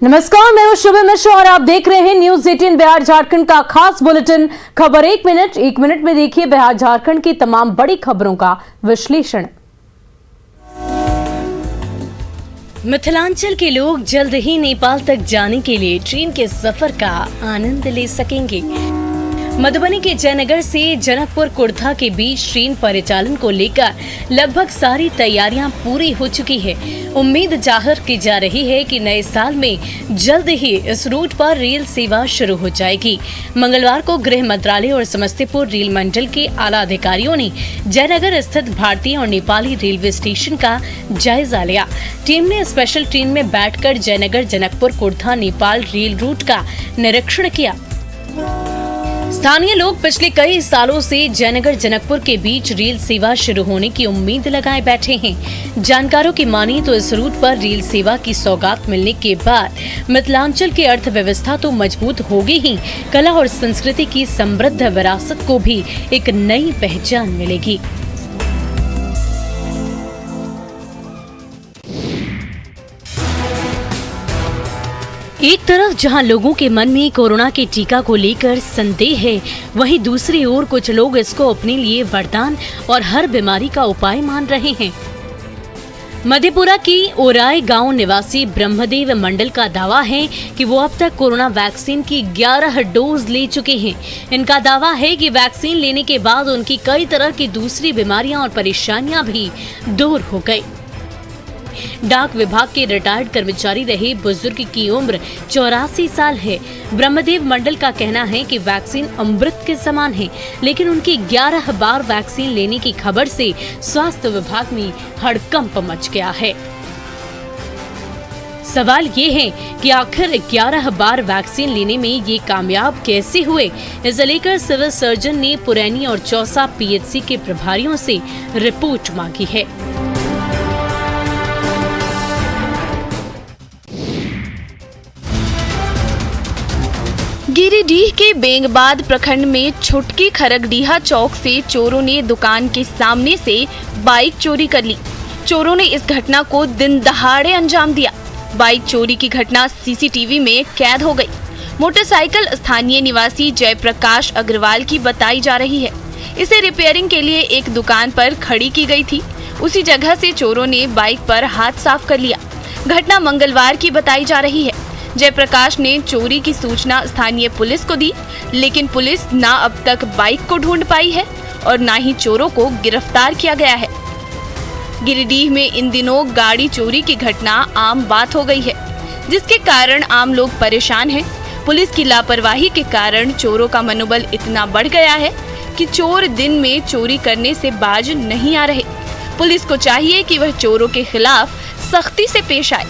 नमस्कार, मैं हूं शुभम मिश्रा और आप देख रहे हैं न्यूज 18 बिहार झारखंड का खास बुलेटिन खबर एक मिनट में देखिए बिहार झारखंड की तमाम बड़ी खबरों का विश्लेषण। मिथिलांचल के लोग जल्द ही नेपाल तक जाने के लिए ट्रेन के सफर का आनंद ले सकेंगे। मधुबनी के जयनगर से जनकपुर कुर्था के बीच ट्रेन परिचालन को लेकर लगभग सारी तैयारियां पूरी हो चुकी है। उम्मीद जाहिर की जा रही है कि नए साल में जल्द ही इस रूट पर रेल सेवा शुरू हो जाएगी। मंगलवार को गृह मंत्रालय और समस्तीपुर रेल मंडल के आला अधिकारियों ने जयनगर स्थित भारतीय और नेपाली रेलवे स्टेशन का जायजा लिया। टीम ने स्पेशल ट्रेन में बैठकर जयनगर जनकपुर कुर्था नेपाल रेल रूट का निरीक्षण किया। स्थानीय लोग पिछले कई सालों से जयनगर जनकपुर के बीच रेल सेवा शुरू होने की उम्मीद लगाए बैठे हैं। जानकारों की माने तो इस रूट पर रेल सेवा की सौगात मिलने के बाद मिथिलांचल की अर्थव्यवस्था तो मजबूत होगी ही, कला और संस्कृति की समृद्ध विरासत को भी एक नई पहचान मिलेगी। एक तरफ जहां लोगों के मन में कोरोना के टीका को लेकर संदेह है, वहीं दूसरी ओर कुछ लोग इसको अपने लिए वरदान और हर बीमारी का उपाय मान रहे हैं। मधेपुरा की ओराय गांव निवासी ब्रह्मदेव मंडल का दावा है कि वो अब तक कोरोना वैक्सीन की 11 डोज ले चुके हैं। इनका दावा है कि वैक्सीन लेने के बाद उनकी कई तरह की दूसरी बीमारियां और परेशानियां भी दूर हो गई। डाक विभाग के रिटायर्ड कर्मचारी रहे बुजुर्ग की उम्र 84 साल है। ब्रह्मदेव मंडल का कहना है कि वैक्सीन अमृत के समान है, लेकिन उनकी 11 बार वैक्सीन लेने की खबर से स्वास्थ्य विभाग में हड़कंप मच गया है। सवाल ये है कि आखिर 11 बार वैक्सीन लेने में ये कामयाब कैसे हुए। इसे लेकर सिविल सर्जन ने पुरैनी और चौसा पीएचसी के प्रभारियों से रिपोर्ट मांगी है। गिरिडीह के बेंगबाद प्रखंड में छुटकी खरगडीहा चौक से चोरों ने दुकान के सामने से बाइक चोरी कर ली। चोरों ने इस घटना को दिन दहाड़े अंजाम दिया। बाइक चोरी की घटना सीसीटीवी में कैद हो गई। मोटरसाइकिल स्थानीय निवासी जयप्रकाश अग्रवाल की बताई जा रही है। इसे रिपेयरिंग के लिए एक दुकान पर खड़ी की गई थी। उसी जगह से चोरों ने बाइक पर हाथ साफ कर लिया। घटना मंगलवार की बताई जा रही है। जयप्रकाश ने चोरी की सूचना स्थानीय पुलिस को दी, लेकिन पुलिस ना अब तक बाइक को ढूंढ पाई है और ना ही चोरों को गिरफ्तार किया गया है। गिरिडीह में इन दिनों गाड़ी चोरी की घटना आम बात हो गई है, जिसके कारण आम लोग परेशान हैं। पुलिस की लापरवाही के कारण चोरों का मनोबल इतना बढ़ गया है कि चोर दिन में चोरी करने से बाज नहीं आ रहे। पुलिस को चाहिए कि वह चोरों के खिलाफ सख्ती से पेश आए।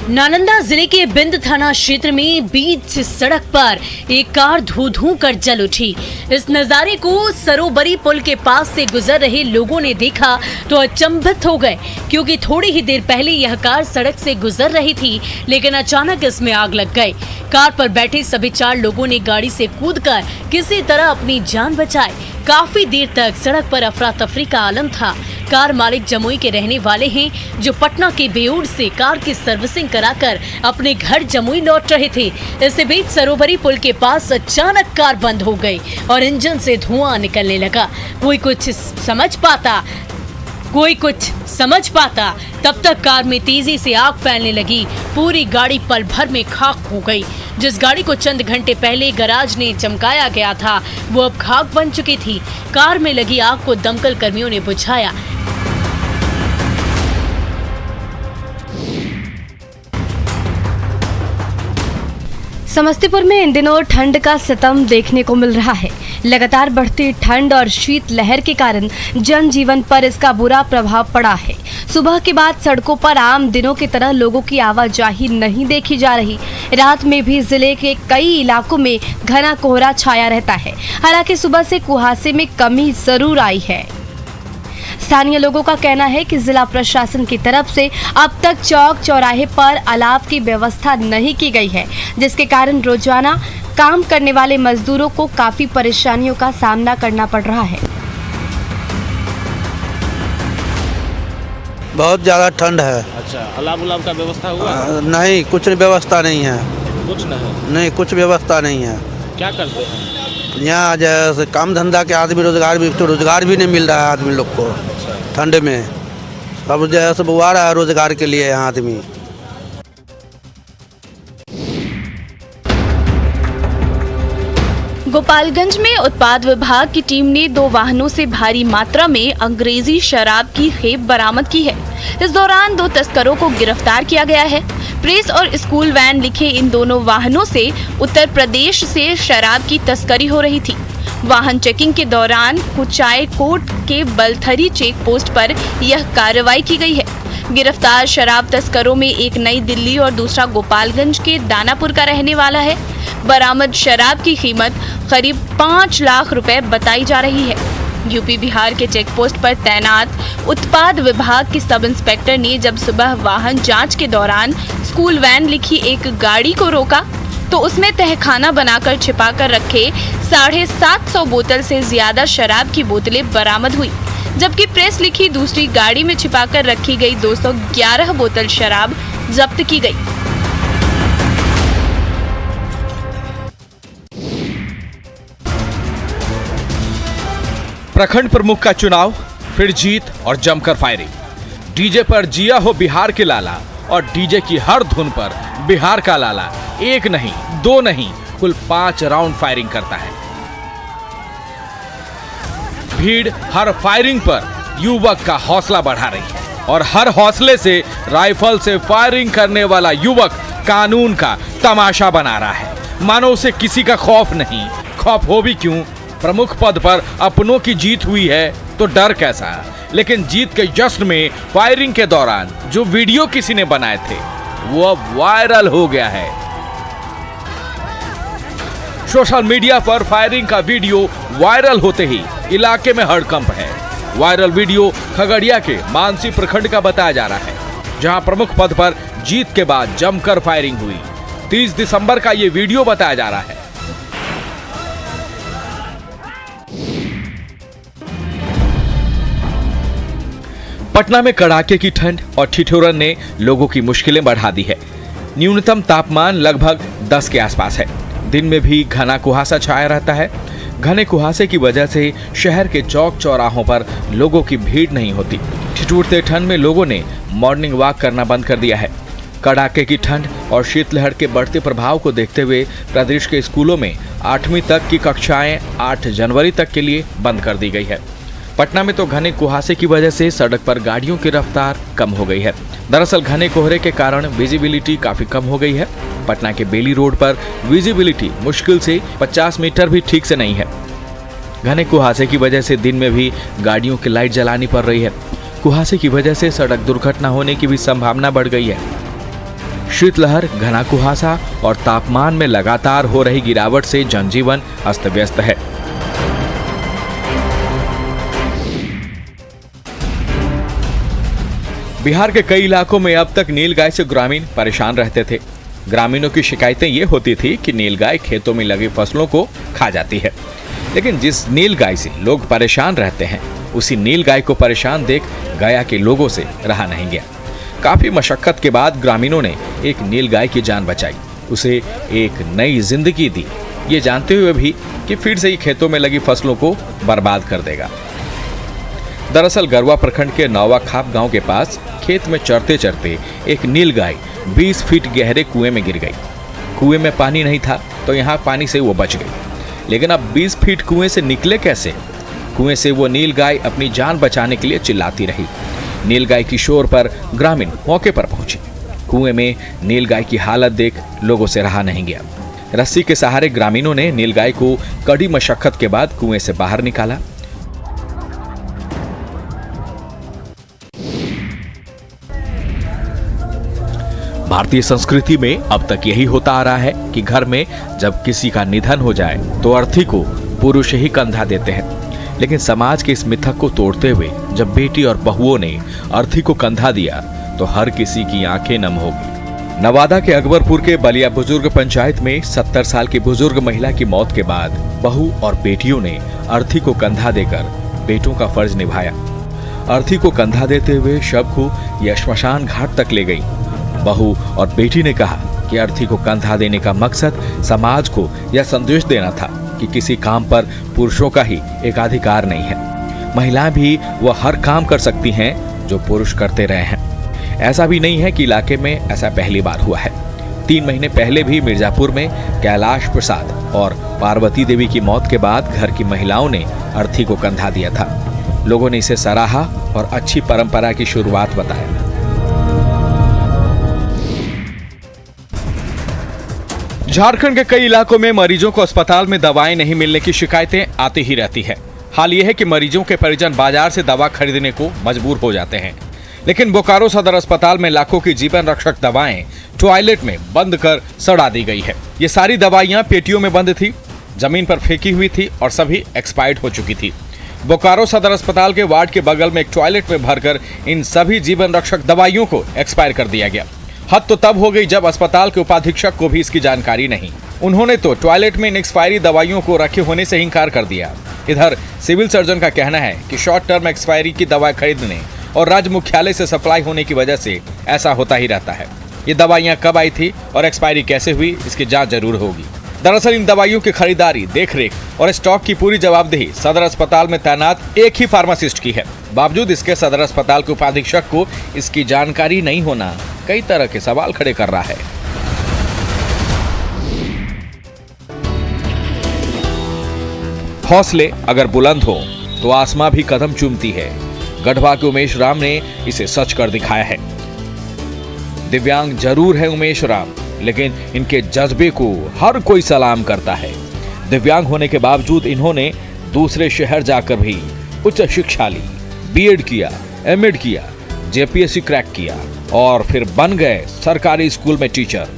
नालंदा जिले के बिंद थाना क्षेत्र में बीच सड़क पर एक कार धू-धू कर जल उठी। इस नजारे को सरोबरी पुल के पास से गुजर रहे लोगों ने देखा तो अचंभित हो गए, क्योंकि थोड़ी ही देर पहले यह कार सड़क से गुजर रही थी, लेकिन अचानक इसमें आग लग गई। कार पर बैठे सभी 4 लोगों ने गाड़ी से कूदकर किसी तरह अपनी जान बचाई। काफी देर तक सड़क पर अफरा तफरी का आलम था। कार मालिक जमुई के रहने वाले हैं, जो पटना के बेऊर से कार की सर्विसिंग कराकर अपने घर जमुई लौट रहे थे। इसी बीच सरोबरी पुल के पास अचानक कार बंद हो गई और इंजन से धुआं निकलने लगा। कोई कुछ समझ पाता तब तक कार में तेजी से आग फैलने लगी। पूरी गाड़ी पल भर में खाक हो गई। जिस गाड़ी को चंद घंटे पहले गैराज ने चमकाया गया था, वो अब खाक बन चुकी थी। कार में लगी आग को दमकल कर्मियों ने बुझाया। समस्तीपुर में इन दिनों ठंड का सितम देखने को मिल रहा है। लगातार बढ़ती ठंड और शीत लहर के कारण जनजीवन पर इसका बुरा प्रभाव पड़ा है। सुबह के बाद सड़कों पर आम दिनों की तरह लोगों की आवाजाही नहीं देखी जा रही। रात में भी जिले के कई इलाकों में घना कोहरा छाया रहता है। हालांकि सुबह से कुहासे में कमी जरूर आई है। स्थानीय लोगों का कहना है कि जिला प्रशासन की तरफ से अब तक चौक चौराहे पर अलाव की व्यवस्था नहीं की गई है, जिसके कारण रोजाना काम करने वाले मजदूरों को काफी परेशानियों का सामना करना पड़ रहा है। बहुत ज़्यादा ठंड है। अच्छा, अलाव उलाव का व्यवस्था हुआ? नहीं, कुछ व्यवस्था नहीं है। कुछ नहीं? नहीं, कुछ व्यवस्था नहीं है। क्या करते हैं यहाँ जैसे काम धंधा के आदमी रोजगार भी नहीं मिल रहा है आदमी लोग को। ठंड में सब जैसे बुआ रहा है रोजगार के लिए यहाँ आदमी। गोपालगंज में उत्पाद विभाग की टीम ने 2 वाहनों से भारी मात्रा में अंग्रेजी शराब की खेप बरामद की है। इस दौरान 2 तस्करों को गिरफ्तार किया गया है। प्रेस और स्कूल वैन लिखे इन दोनों वाहनों से उत्तर प्रदेश से शराब की तस्करी हो रही थी। वाहन चेकिंग के दौरान कुचायकोट के बलथरी चेक पोस्ट पर यह कार्रवाई की गई है। गिरफ्तार शराब तस्करों में एक नई दिल्ली और दूसरा गोपालगंज के दानापुर का रहने वाला है। बरामद शराब की कीमत करीब 5 लाख रुपए बताई जा रही है। यूपी बिहार के चेक पोस्ट पर तैनात उत्पाद विभाग के सब इंस्पेक्टर ने जब सुबह वाहन जांच के दौरान स्कूल वैन लिखी एक गाड़ी को रोका तो उसमें तहखाना बनाकर छिपाकर रखे 750 बोतल से ज्यादा शराब की बोतलें बरामद हुई, जबकि प्रेस लिखी दूसरी गाड़ी में छिपाकर रखी गई 211 बोतल शराब जब्त की गई। प्रखंड प्रमुख का चुनाव, फिर जीत और जमकर फायरिंग। डीजे पर जिया हो बिहार के लाला और डीजे की हर धुन पर बिहार का लाला 1 नहीं 2 नहीं कुल 5 राउंड फायरिंग करता है। भीड़ हर फायरिंग पर युवक का हौसला बढ़ा रही है और हर हौसले से राइफल से फायरिंग करने वाला युवक कानून का तमाशा बना रहा है। मानो उसे किसी का खौफ नहीं। खौफ हो भी क्यों, प्रमुख पद पर अपनों की जीत हुई है तो डर कैसा। लेकिन जीत के जश्न में फायरिंग के दौरान जो वीडियो किसी ने बनाए थे वो अब वायरल हो गया है। सोशल मीडिया पर फायरिंग का वीडियो वायरल होते ही इलाके में हड़कंप है। वायरल वीडियो खगड़िया के मानसी प्रखंड का बताया जा रहा है, जहां प्रमुख पद पर जीत के बाद जमकर फायरिंग हुई। 30 दिसंबर का ये वीडियो बताया जा रहा है। पटना में कड़ाके की ठंड और ठिठुरन ने लोगों की मुश्किलें बढ़ा दी है। न्यूनतम तापमान लगभग 10 के आसपास है। दिन में भी घना कुहासा छाया रहता है। घने कुहासे की वजह से शहर के चौक चौराहों पर लोगों की भीड़ नहीं होती। ठिठुरते ठंड में लोगों ने मॉर्निंग वॉक करना बंद कर दिया है। कड़ाके की ठंड और शीतलहर के बढ़ते प्रभाव को देखते हुए प्रदेश के स्कूलों में 8वीं तक की कक्षाएं 8 जनवरी तक के लिए बंद कर दी गई है। पटना में तो घने कुहासे की वजह से सड़क पर गाड़ियों की रफ्तार कम हो गई है। दरअसल घने कोहरे के कारण विजिबिलिटी काफी कम हो गई है। पटना के बेली रोड पर विजिबिलिटी मुश्किल से 50 मीटर भी ठीक से नहीं है। घने कुहासे की वजह से दिन में भी गाड़ियों की लाइट जलानी पड़ रही है। कुहासे की वजह से सड़क दुर्घटना होने की भी संभावना बढ़ गई है। शीतलहर, घना कुहासा और तापमान में लगातार हो रही गिरावट से जनजीवन अस्त व्यस्त है। बिहार के कई इलाकों में अब तक नीलगाय से ग्रामीण परेशान रहते थे। ग्रामीणों की शिकायतें ये होती थी कि नीलगाय खेतों में लगी फसलों को खा जाती है। लेकिन जिस नीलगाय से लोग परेशान रहते हैं, उसी नीलगाय को परेशान देख गया के लोगों से रहा नहीं गया। काफी मशक्कत के बाद ग्रामीणों ने एक नीलगाय की जान बचाई, उसे एक नई जिंदगी दी, ये जानते हुए भी कि फिर से ही खेतों में लगी फसलों को बर्बाद कर देगा। दरअसल गरवा प्रखंड के नौवा खाप गांव के पास खेत में चरते चरते एक नीलगाय 20 फीट गहरे कुएं में गिर गई। कुएं में पानी नहीं था तो यहाँ पानी से वो बच गई। लेकिन अब 20 फीट कुएं से निकले कैसे? कुएं से वो नीलगाय अपनी जान बचाने के लिए चिल्लाती रही। नीलगाय की शोर पर ग्रामीण मौके पर पहुंचे। कुएं में नीलगाय की हालत देख लोगों से रहा नहीं गया। रस्सी के सहारे ग्रामीणों ने नीलगाय को कड़ी मशक्कत के बाद कुएं से बाहर निकाला। भारतीय संस्कृति में अब तक यही होता आ रहा है कि घर में जब किसी का निधन हो जाए तो अर्थी को पुरुष ही कंधा देते हैं। लेकिन समाज के इस मिथक को तोड़ते हुए जब बेटी और बहुओं ने अर्थी को कंधा दिया तो हर किसी की आंखें नम हो गई। नवादा के अकबरपुर के बलिया बुजुर्ग पंचायत में 70 साल की बुजुर्ग महिला की मौत के बाद बहू और बेटियों ने अर्थी को कंधा देकर बेटों का फर्ज निभाया। अर्थी को कंधा देते हुए शव को यह श्मशान घाट तक ले गई। बहू और बेटी ने कहा कि अर्थी को कंधा देने का मकसद समाज को यह संदेश देना था कि किसी काम पर पुरुषों का ही एकाधिकार नहीं है। महिलाएं भी वह हर काम कर सकती हैं जो पुरुष करते रहे हैं। ऐसा भी नहीं है कि इलाके में ऐसा पहली बार हुआ है। 3 महीने पहले भी मिर्जापुर में कैलाश प्रसाद और पार्वती देवी की मौत के बाद घर की महिलाओं ने अर्थी को कंधा दिया था। लोगों ने इसे सराहा और अच्छी परंपरा की शुरुआत बताया। झारखंड के कई इलाकों में मरीजों को अस्पताल में दवाएं नहीं मिलने की शिकायतें आती ही रहती है। हाल यह है कि मरीजों के परिजन बाजार से दवा खरीदने को मजबूर हो जाते हैं, लेकिन बोकारो सदर अस्पताल में लाखों की जीवन रक्षक दवाएं टॉयलेट में बंद कर सड़ा दी गई है। ये सारी दवाइयां पेटियों में बंद थी, जमीन पर फेंकी हुई थी और सभी एक्सपायर्ड हो चुकी थी। बोकारो सदर अस्पताल के वार्ड के बगल में एक टॉयलेट में भरकर इन सभी जीवन रक्षक दवाइयों को एक्सपायर कर दिया गया। हद तो तब हो गई जब अस्पताल के उपाधीक्षक को भी इसकी जानकारी नहीं। उन्होंने तो टॉयलेट में इन एक्सपायरी दवाइयों को रखे होने से इनकार कर दिया। इधर सिविल सर्जन का कहना है कि शॉर्ट टर्म एक्सपायरी की दवा खरीदने और राज्य मुख्यालय से सप्लाई होने की वजह से ऐसा होता ही रहता है। ये दवाइयां कब आई थी और एक्सपायरी कैसे हुई, इसकी जांच जरूर होगी। दरअसल इन दवाइयों की खरीदारी, देखरेख और स्टॉक की पूरी जवाबदेही सदर अस्पताल में तैनात एक ही फार्मासिस्ट की है। बावजूद इसके सदर अस्पताल के उपाधीक्षक को इसकी जानकारी नहीं होना कई तरह के सवाल खड़े कर रहा है। हौसले अगर बुलंद हो तो आसमां भी कदम चूमती है। गढ़वा के उमेश राम ने इसे सच कर दिखाया है। दिव्यांग जरूर है उमेश राम, लेकिन इनके जज्बे को हर कोई सलाम करता है। दिव्यांग होने के बावजूद इन्होंने दूसरे शहर जाकर भी उच्च शिक्षा ली, बीएड किया, एमएड किया, जेपीएससी क्रैक किया और फिर बन गए सरकारी स्कूल में टीचर।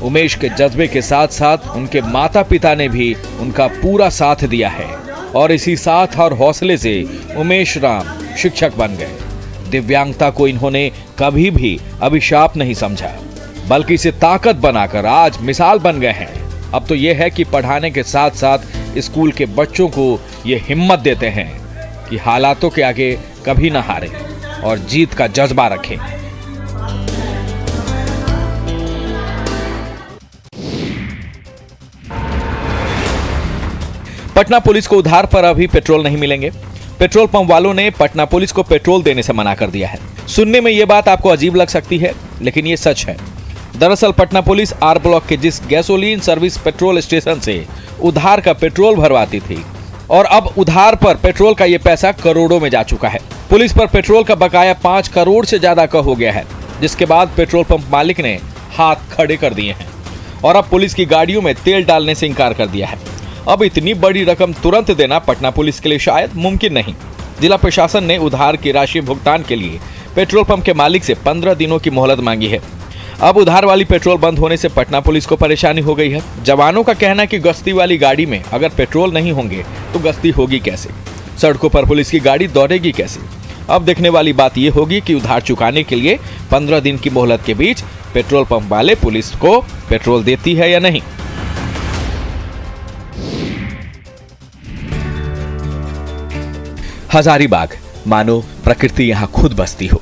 उमेश के जज्बे के साथ साथ उनके माता पिता ने भी उनका पूरा साथ दिया है और इसी साथ और हौसले से उमेश राम शिक्षक बन गए। दिव्यांगता को इन्होंने कभी भी अभिशाप नहीं समझा, बल्कि इसे ताकत बनाकर आज मिसाल बन गए हैं। अब तो यह है कि पढ़ाने के साथ साथ स्कूल के बच्चों को ये हिम्मत देते हैं कि हालातों के आगे कभी ना हारें और जीत का जज्बा रखें। पटना पुलिस को उधार पर अभी पेट्रोल नहीं मिलेंगे। पेट्रोल पंप वालों ने पटना पुलिस को पेट्रोल देने से मना कर दिया है। सुनने में यह बात आपको अजीब लग सकती है, लेकिन यह सच है। दरअसल पटना पुलिस आर ब्लॉक के जिस गैसोलीन सर्विस पेट्रोल स्टेशन से उधार का पेट्रोल भरवाती थी और अब उधार पर पेट्रोल का यह पैसा करोड़ों में जा चुका है। पुलिस पर पेट्रोल का बकाया 5 करोड़ से ज्यादा का हो गया है, जिसके बाद पेट्रोल पंप मालिक ने हाथ खड़े कर दिए हैं और अब पुलिस की गाड़ियों में तेल डालने से इंकार कर दिया है। अब इतनी बड़ी रकम तुरंत देना पटना पुलिस के लिए शायद मुमकिन नहीं। जिला प्रशासन ने उधार की राशि भुगतान के लिए पेट्रोल पंप के मालिक से 15 दिनों की मोहलत मांगी है। अब उधार वाली पेट्रोल बंद होने से पटना पुलिस को परेशानी हो गई है। जवानों का कहना है कि गश्ती वाली गाड़ी में अगर पेट्रोल नहीं होंगे तो गश्ती होगी कैसे, सड़कों पर पुलिस की गाड़ी दौड़ेगी कैसे। अब देखने वाली बात यह होगी कि उधार चुकाने के लिए 15 दिन की मोहलत के बीच पेट्रोल पंप वाले पुलिस को पेट्रोल देती है या नहीं। हजारीबाग मानो प्रकृति यहाँ खुद बसती हो।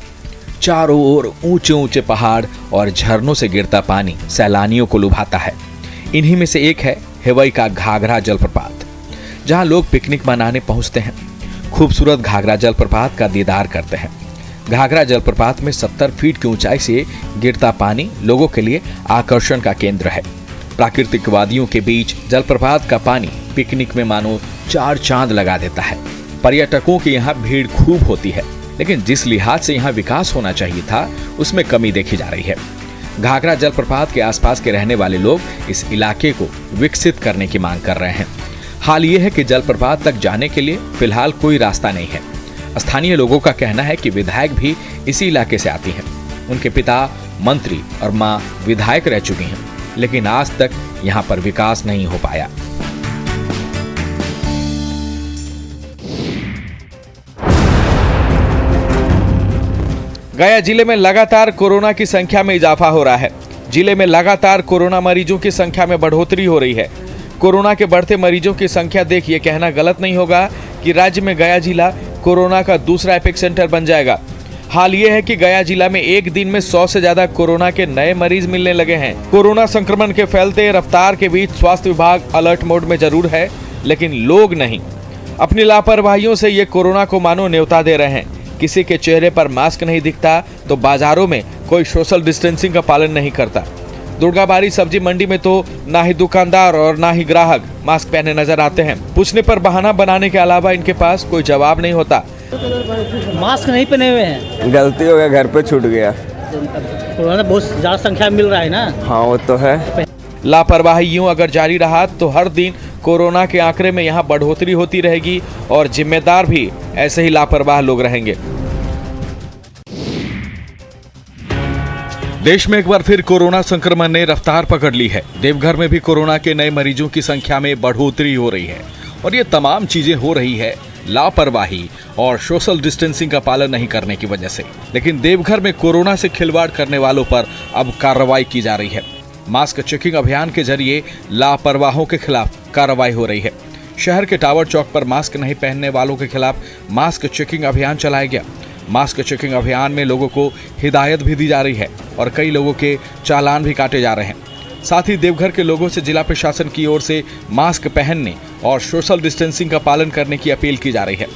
चारों ओर ऊंचे ऊंचे पहाड़ और झरनों से गिरता पानी सैलानियों को लुभाता है। इन्हीं में से एक है हेवई का घाघरा जलप्रपात, जहां लोग पिकनिक मनाने पहुंचते हैं। खूबसूरत घाघरा जलप्रपात का दीदार करते हैं। घाघरा जलप्रपात में 70 फीट की ऊंचाई से गिरता पानी लोगों के लिए आकर्षण का केंद्र है। प्राकृतिक वादियों के बीच जलप्रपात का पानी पिकनिक में मानो 4 चांद लगा देता है। पर्यटकों की यहाँ भीड़ खूब होती है, लेकिन जिस लिहाज से यहाँ विकास होना चाहिए था उसमें कमी देखी जा रही है। घाघरा जलप्रपात के आसपास के रहने वाले लोग इस इलाके को विकसित करने की मांग कर रहे हैं। हाल ये है कि जलप्रपात तक जाने के लिए फिलहाल कोई रास्ता नहीं है। स्थानीय लोगों का कहना है कि विधायक भी इसी इलाके से आती हैं। उनके पिता मंत्री और मां विधायक रह चुकी हैं, लेकिन आज तक यहाँ पर विकास नहीं हो पाया। गया जिले में लगातार कोरोना की संख्या में इजाफा हो रहा है। जिले में लगातार कोरोना मरीजों की संख्या में बढ़ोतरी हो रही है। कोरोना के बढ़ते मरीजों की संख्या देख ये कहना गलत नहीं होगा कि राज्य में गया जिला कोरोना का दूसरा एपिक सेंटर बन जाएगा। हाल ये है कि गया जिला में एक दिन में 100 से ज्यादा कोरोना के नए मरीज मिलने लगे हैं। कोरोना संक्रमण के फैलते रफ्तार के बीच स्वास्थ्य विभाग अलर्ट मोड में जरूर है, लेकिन लोग नहीं। अपनी लापरवाहियों से ये कोरोना को मानो न्योता दे रहे हैं। किसी के चेहरे पर मास्क नहीं दिखता तो बाजारों में कोई सोशल डिस्टेंसिंग का पालन नहीं करता। दुर्गाबारी सब्जी मंडी में तो ना ही दुकानदार और ना ही ग्राहक मास्क पहने नजर आते हैं। पूछने पर बहाना बनाने के अलावा इनके पास कोई जवाब नहीं होता। मास्क नहीं पहने हुए हैं। गलती हो गया, घर पे छूट गया। कोरोना बहुत ज़्यादा संख्या में मिल रहा है ना। हाँ वो तो है। लापरवाही यूं अगर जारी रहा तो हर दिन कोरोना के आंकड़े में यहाँ बढ़ोतरी होती रहेगी और जिम्मेदार भी ऐसे ही लापरवाह लोग रहेंगे। देश में एक बार फिर कोरोना संक्रमण ने रफ्तार पकड़ ली है। देवघर में भी कोरोना के नए मरीजों की संख्या में बढ़ोतरी हो रही है और ये तमाम चीजें हो रही है लापरवाही और सोशल डिस्टेंसिंग का पालन नहीं करने की वजह से। लेकिन देवघर में कोरोना से खिलवाड़ करने वालों पर अब कार्रवाई की जा रही है। मास्क चेकिंग अभियान के जरिए लापरवाहों के खिलाफ कार्रवाई हो रही है। शहर के टावर चौक पर मास्क नहीं पहनने वालों के खिलाफ मास्क चेकिंग अभियान चलाया गया। मास्क चेकिंग अभियान में लोगों को हिदायत भी दी जा रही है और कई लोगों के चालान भी काटे जा रहे हैं। साथ ही देवघर के लोगों से जिला प्रशासन की ओर से मास्क पहनने और सोशल डिस्टेंसिंग का पालन करने की अपील की जा रही है।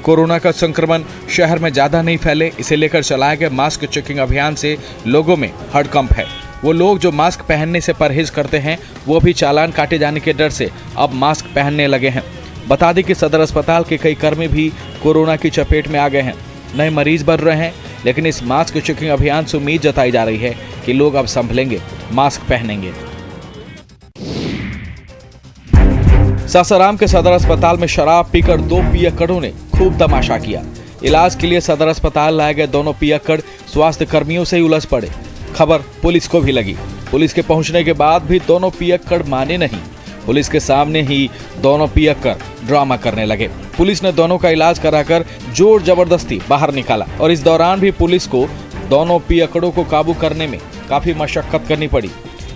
कोरोना का संक्रमण शहर में ज्यादा नहीं फैले, इसे लेकर चलाए गए मास्क चेकिंग अभियान से लोगों में हड़कंप है। वो लोग जो मास्क पहनने से परहेज करते हैं वो भी चालान काटे जाने के डर से अब मास्क पहनने लगे हैं। बता दें कि सदर अस्पताल के कई कर्मी भी कोरोना की चपेट में आ गए हैं। नए मरीज बढ़ रहे हैं, लेकिन इस मास्क चेकिंग अभियान से उम्मीद जताई जा रही है कि लोग अब संभलेंगे, मास्क पहनेंगे। सासाराम के सदर अस्पताल में शराब पीकर 2 पियक्कड़ों ने खूब तमाशा किया। इलाज के लिए सदर अस्पताल लाए गए दोनों पियक्कड़ स्वास्थ्य कर्मियों से ही उलझ पड़े। खबर पुलिस को भी लगी। पुलिस के पहुंचने के बाद भी दोनों पियक्कड़ माने नहीं। पुलिस के सामने ही दोनों पियक्कड़ ड्रामा करने लगे। पुलिस ने दोनों का इलाज कराकर जोर जबरदस्ती बाहर निकाला और इस दौरान भी पुलिस को दोनों पियक्कड़ों को काबू करने में काफी मशक्कत करनी पड़ी।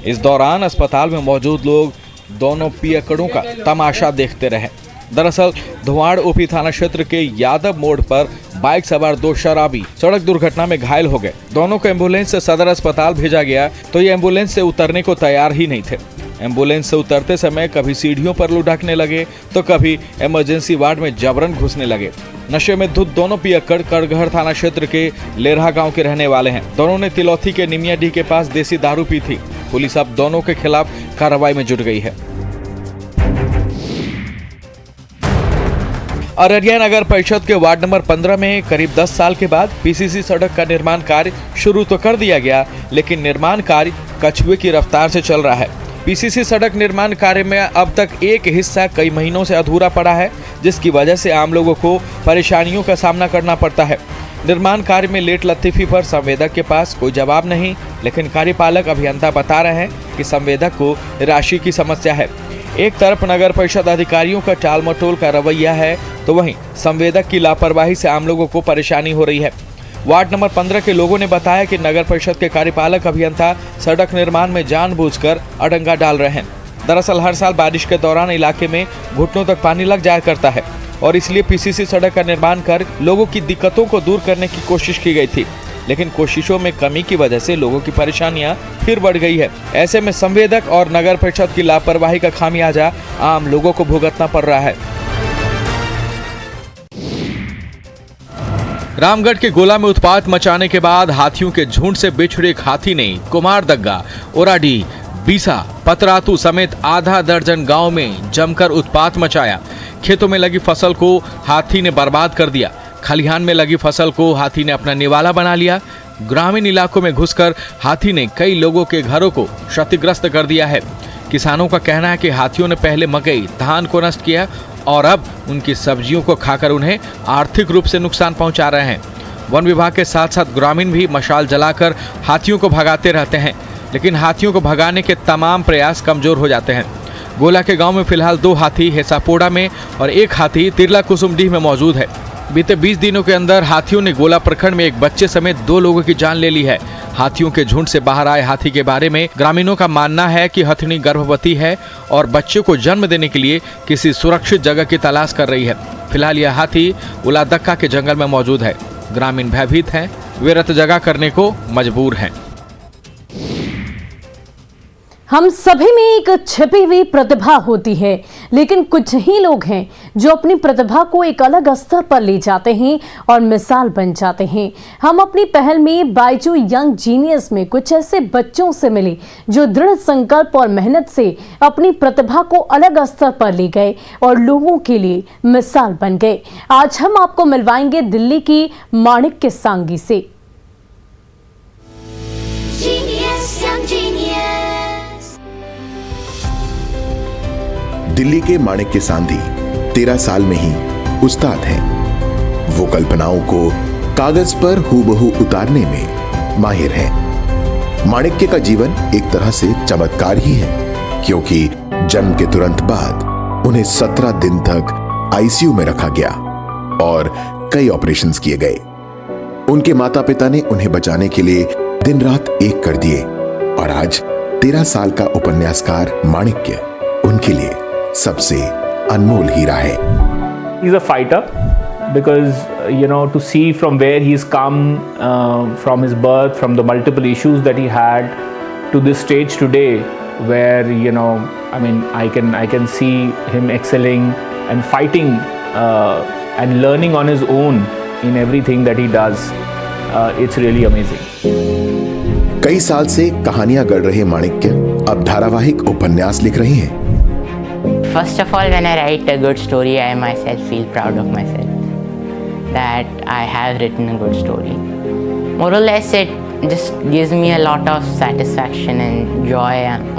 इस दौरान अस्पताल में मौजूद लोग दोनों पियक्कड़ों का तमाशा देखते रहे। दरअसल धुआड़ ओपी थाना क्षेत्र के यादव मोड़ पर बाइक सवार 2 शराबी सड़क दुर्घटना में घायल हो गए। दोनों को एम्बुलेंस से सदर अस्पताल भेजा गया तो ये एम्बुलेंस से उतरने को तैयार ही नहीं थे। एम्बुलेंस से उतरते समय कभी सीढ़ियों पर लुढ़कने लगे तो कभी इमरजेंसी वार्ड में जबरन घुसने लगे। नशे में धुत दोनों पियक्कड़ करगहर थाना क्षेत्र के लेरहा गांव के रहने वाले हैं। दोनों ने तिलौथी के निमियाडीह के पास देसी दारू पी थी। पुलिस अब दोनों के खिलाफ कार्रवाई में जुट गई है। अररिया नगर परिषद के वार्ड नंबर 15 में करीब 10 साल के बाद पीसीसी सड़क का निर्माण कार्य शुरू तो कर दिया गया, लेकिन निर्माण कार्य कछुए की रफ्तार से चल रहा है। पीसीसी सड़क निर्माण कार्य में अब तक एक हिस्सा कई महीनों से अधूरा पड़ा है, जिसकी वजह से आम लोगों को परेशानियों का सामना करना पड़ता है। निर्माण कार्य में लेट लतीफी पर संवेदक के पास कोई जवाब नहीं, लेकिन कार्यपालक अभियंता बता रहे हैं कि संवेदक को राशि की समस्या है। एक तरफ नगर परिषद अधिकारियों का टाल मटोल का रवैया है तो वहीं संवेदक की लापरवाही से आम लोगों को परेशानी हो रही है। वार्ड नंबर 15 के लोगों ने बताया कि नगर परिषद के कार्यपालक अभियंता सड़क निर्माण में जानबूझकर अड़ंगा डाल रहे हैं। दरअसल हर साल बारिश के दौरान इलाके में घुटनों तक पानी लग जाया करता है और इसलिए पीसीसी सड़क का निर्माण कर लोगों की दिक्कतों को दूर करने की कोशिश की गई थी, लेकिन कोशिशों में कमी की वजह से लोगों की परेशानियां फिर बढ़ गई है। ऐसे में संवेदक और नगर परिषद की लापरवाही का खामियाजा आम लोगों को भुगतना पड़ रहा है। रामगढ़ के गोला में उत्पात मचाने के बाद हाथियों के झुंड से बिछड़े एक हाथी ने कुमारदग्गा, ओराडीह, बीसा, पतरातू समेत आधा दर्जन गांव में जमकर उत्पात मचाया। खेतों में लगी फसल को हाथी ने बर्बाद कर दिया। खलिहान में लगी फसल को हाथी ने अपना निवाला बना लिया। ग्रामीण इलाकों में घुसकर हाथी ने कई लोगों के घरों को क्षतिग्रस्त कर दिया है। किसानों का कहना है कि हाथियों ने पहले मकई, धान को नष्ट किया और अब उनकी सब्जियों को खाकर उन्हें आर्थिक रूप से नुकसान पहुंचा रहे हैं। वन विभाग के साथ साथ ग्रामीण भी मशाल जलाकर हाथियों को भगाते रहते हैं, लेकिन हाथियों को भगाने के तमाम प्रयास कमजोर हो जाते हैं। गोला के गांव में फिलहाल 2 हाथी हेसापोड़ा में और 1 हाथी तिरला कुसुमडीह में मौजूद है। बीते 20 दिनों के अंदर हाथियों ने गोला प्रखंड में एक बच्चे समेत 2 लोगों की जान ले ली है। हाथियों के झुंड से बाहर आए हाथी के बारे में ग्रामीणों का मानना है कि हथिनी गर्भवती है और बच्चे को जन्म देने के लिए किसी सुरक्षित जगह की तलाश कर रही है। फिलहाल यह हाथी उलादक्का के जंगल में मौजूद है। ग्रामीण भयभीत हैं, वे रत जगह करने को मजबूर हैं। हम सभी में एक छिपी हुई प्रतिभा होती है, लेकिन कुछ ही लोग हैं जो अपनी प्रतिभा को एक अलग स्तर पर ले जाते हैं और मिसाल बन जाते हैं। हम अपनी पहल में बाइजू यंग जीनियस में कुछ ऐसे बच्चों से मिले जो दृढ़ संकल्प और मेहनत से अपनी प्रतिभा को अलग स्तर पर ले गए और लोगों के लिए मिसाल बन गए। आज हम आपको मिलवाएंगे दिल्ली की माणिक्य सांगी से। दिल्ली के माणिक्य सांधी 13 साल में ही उस्ताद हैं। वो कल्पनाओं को कागज पर हूबहू उतारने में माहिर हैं। माणिक्य का जीवन एक तरह से चमत्कार ही है, क्योंकि जन्म के तुरंत बाद उन्हें 17 दिन तक आईसीयू में रखा गया और कई ऑपरेशंस किए गए। उनके माता पिता ने उन्हें बचाने के लिए दिन रात एक कर दिए और आज 13 साल का उपन्यासकार माणिक्य उनके लिए सबसे अनमोल हीरा है। He's a fighter because to see from where he's come from his birth, from the multiple issues that he had to this stage today, where I can see him excelling and fighting and learning on his own in everything that he does. It's really amazing. कई साल से कहानियां गढ़ रहे माणिक्य अब धारावाहिक उपन्यास लिख रहे हैं। First of all, when I write a good story, I myself feel proud of myself that I have written a good story. More or less, it just gives me a lot of satisfaction and joy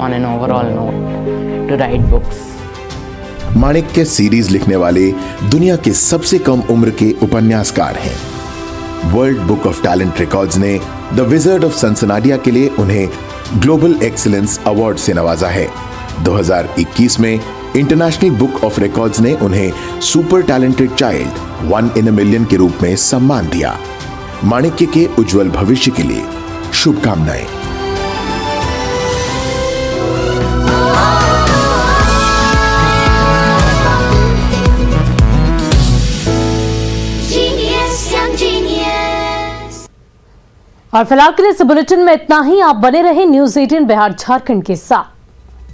on an overall note to write books. Manikya series लिखने वाले दुनिया के सबसे कम उम्र के उपन्यासकार हैं। World book of talent records ने द विजर्ड ऑफ सनसनाडिया के लिए उन्हें ग्लोबल एक्सीलेंस अवार्ड से नवाजा है। 2021 में इंटरनेशनल बुक ऑफ रिकॉर्ड्स ने उन्हें super talented child 1 in a million के रूप में सम्मान दिया। माणिक्य के उज्जवल भविष्य के लिए शुभकामनाएं। और फिलहाल के लिए इस बुलेटिन में इतना ही। आप बने रहे न्यूज़ 18 बिहार झारखंड के साथ।